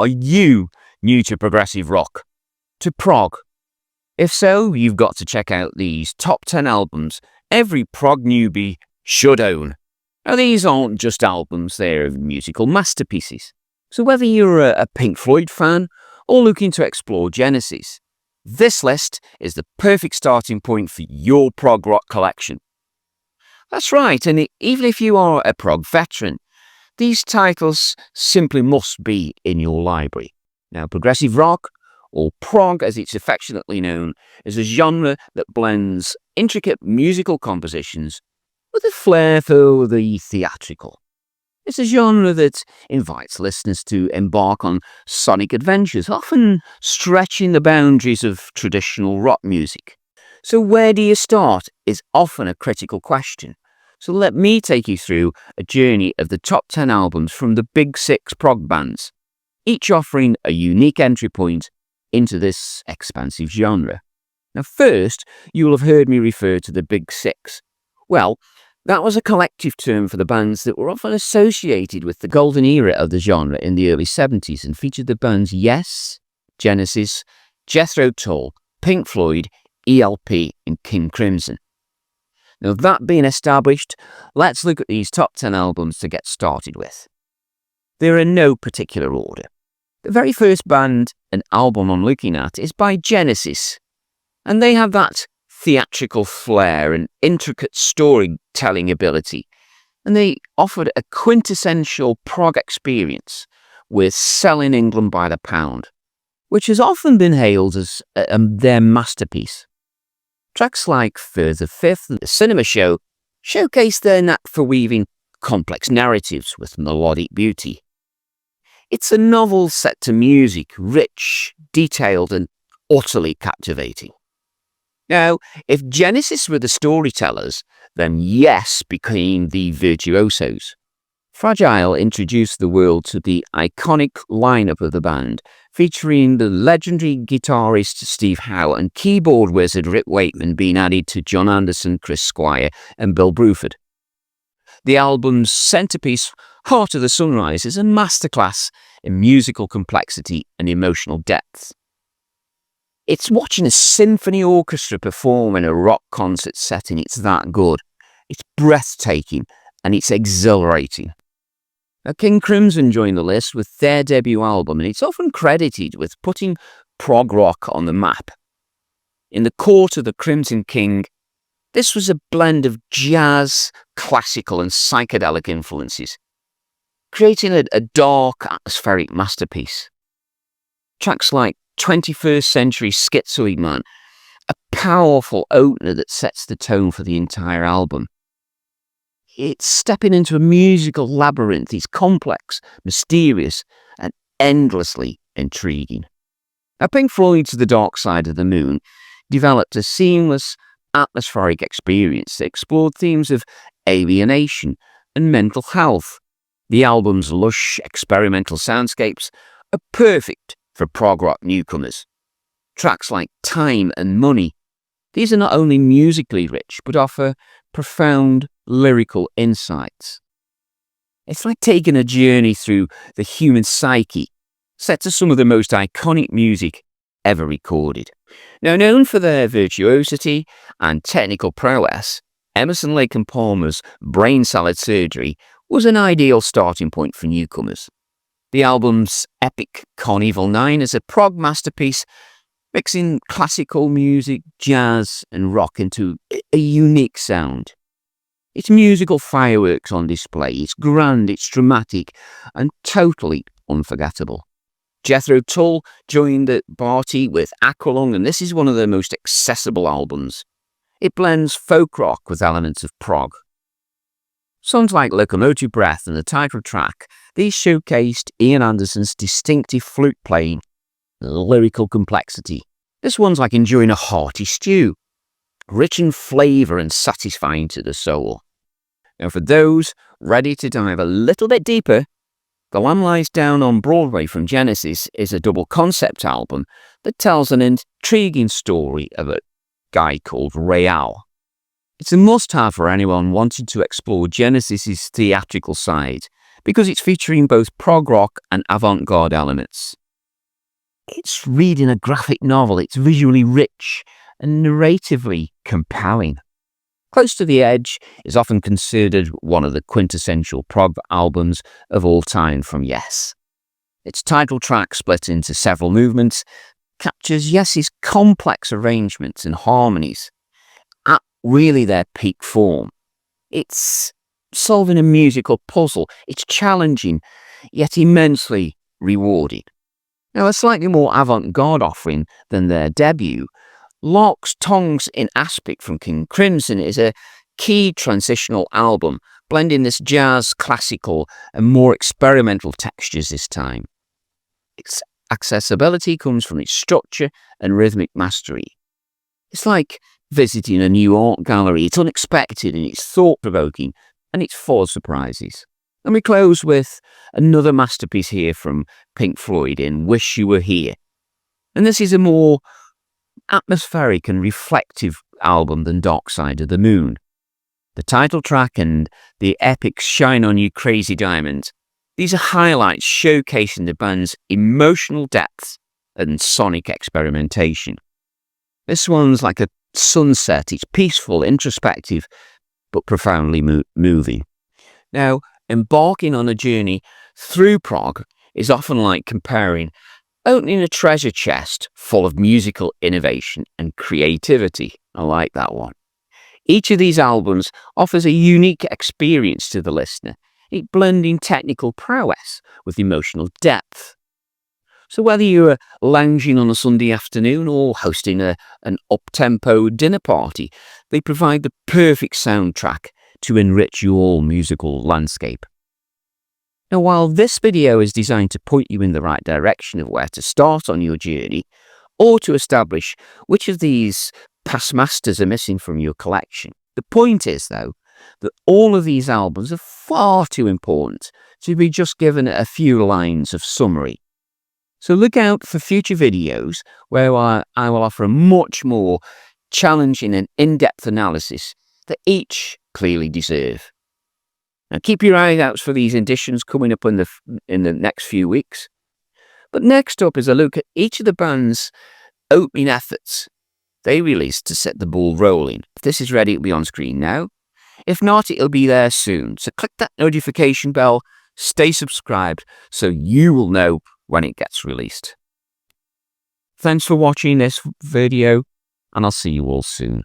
Are you new to progressive rock? To prog? If so, you've got to check out these top 10 albums every prog newbie should own. Now, these aren't just albums, they're musical masterpieces. So whether you're a Pink Floyd fan or looking to explore Genesis, this list is the perfect starting point for your prog rock collection. That's right, and even if you are a prog veteran, these titles simply must be in your library. Now, progressive rock, or prog as it's affectionately known, is a genre that blends intricate musical compositions with a flair for the theatrical. It's a genre that invites listeners to embark on sonic adventures, often stretching the boundaries of traditional rock music. So where do you start is often a critical question. So let me take you through a journey of the top 10 albums from the big 6 prog bands, each offering a unique entry point into this expansive genre. Now first, you will have heard me refer to the big 6. Well, that was a collective term for the bands that were often associated with the golden era of the genre in the early 70s and featured the bands Yes, Genesis, Jethro Tull, Pink Floyd, ELP and King Crimson. Now that being established, let's look at these top 10 albums to get started with. They're in no particular order. The very first band and album I'm looking at is by Genesis, and they have that theatrical flair and intricate storytelling ability, and they offered a quintessential prog experience with Selling England by the Pound, which has often been hailed as their masterpiece. Tracks like Further Fifth and The Cinema Show showcase their knack for weaving complex narratives with melodic beauty. It's a novel set to music, rich, detailed and utterly captivating. Now, if Genesis were the storytellers, then Yes became the virtuosos. Fragile introduced the world to the iconic lineup of the band, featuring the legendary guitarist Steve Howe and keyboard wizard Rick Wakeman being added to John Anderson, Chris Squire and Bill Bruford. The album's centerpiece, Heart of the Sunrise, is a masterclass in musical complexity and emotional depth. It's watching a symphony orchestra perform in a rock concert setting. It's that good. It's breathtaking and it's exhilarating. Now, King Crimson joined the list with their debut album, and it's often credited with putting prog rock on the map. In the court of the Crimson King, this was a blend of jazz, classical and psychedelic influences, creating a dark, atmospheric masterpiece. Tracks like 21st Century Schizoid Man, a powerful opener that sets the tone for the entire album. It's stepping into a musical labyrinth. It's complex, mysterious, and endlessly intriguing. Now, Pink Floyd's The Dark Side of the Moon developed a seamless, atmospheric experience that explored themes of alienation and mental health. The album's lush, experimental soundscapes are perfect for prog rock newcomers. Tracks like Time and Money, these are not only musically rich, but offer profound lyrical insights. It's like taking a journey through the human psyche, set to some of the most iconic music ever recorded. Now, known for their virtuosity and technical prowess, Emerson, Lake and Palmer's Brain Salad Surgery was an ideal starting point for newcomers. The album's epic Carnival 9 is a prog masterpiece, mixing classical music, jazz and rock into a unique sound. It's musical fireworks on display. It's grand, it's dramatic, and totally unforgettable. Jethro Tull joined the party with Aqualung, and this is one of their most accessible albums. It blends folk rock with elements of prog. Songs like Locomotive Breath and the title track, these showcased Ian Anderson's distinctive flute playing and lyrical complexity. This one's like enjoying a hearty stew, rich in flavour and satisfying to the soul. Now, for those ready to dive a little bit deeper, The Lamb Lies Down on Broadway from Genesis is a double concept album that tells an intriguing story of a guy called Real. It's a must-have for anyone wanting to explore Genesis's theatrical side because it's featuring both prog rock and avant-garde elements. It's reading a graphic novel, it's visually rich and narratively compelling. Close to the Edge is often considered one of the quintessential prog albums of all time from Yes. Its title track, split into several movements, captures Yes's complex arrangements and harmonies at really their peak form. It's solving a musical puzzle. It's challenging, yet immensely rewarding. Now, a slightly more avant-garde offering than their debut, Locke's Tongues in Aspic from King Crimson is a key transitional album, blending this jazz, classical, and more experimental textures this time. Its accessibility comes from its structure and rhythmic mastery. It's like visiting a new art gallery. It's unexpected and it's thought-provoking and it's full of surprises. And we close with another masterpiece here from Pink Floyd in Wish You Were Here. And this is a more atmospheric and reflective album than Dark Side of the Moon. The title track and the epic Shine On You Crazy Diamond, these are highlights showcasing the band's emotional depth and sonic experimentation. This one's like a sunset. It's peaceful, introspective, but profoundly moving. Now, embarking on a journey through prog is often like opening a treasure chest full of musical innovation and creativity. I like that one. Each of these albums offers a unique experience to the listener, it blending technical prowess with emotional depth. So whether you're lounging on a Sunday afternoon or hosting an up-tempo dinner party, they provide the perfect soundtrack to enrich your musical landscape. Now, while this video is designed to point you in the right direction of where to start on your journey, or to establish which of these past masters are missing from your collection, the point is, though, that all of these albums are far too important to be just given a few lines of summary. So look out for future videos where I will offer a much more challenging and in-depth analysis that each clearly deserve. Now keep your eyes out for these editions coming up in the next few weeks. But next up is a look at each of the band's opening efforts they released to set the ball rolling. If this is ready, it'll be on screen now. If not, it'll be there soon. So click that notification bell, stay subscribed so you will know when it gets released. Thanks for watching this video, and I'll see you all soon.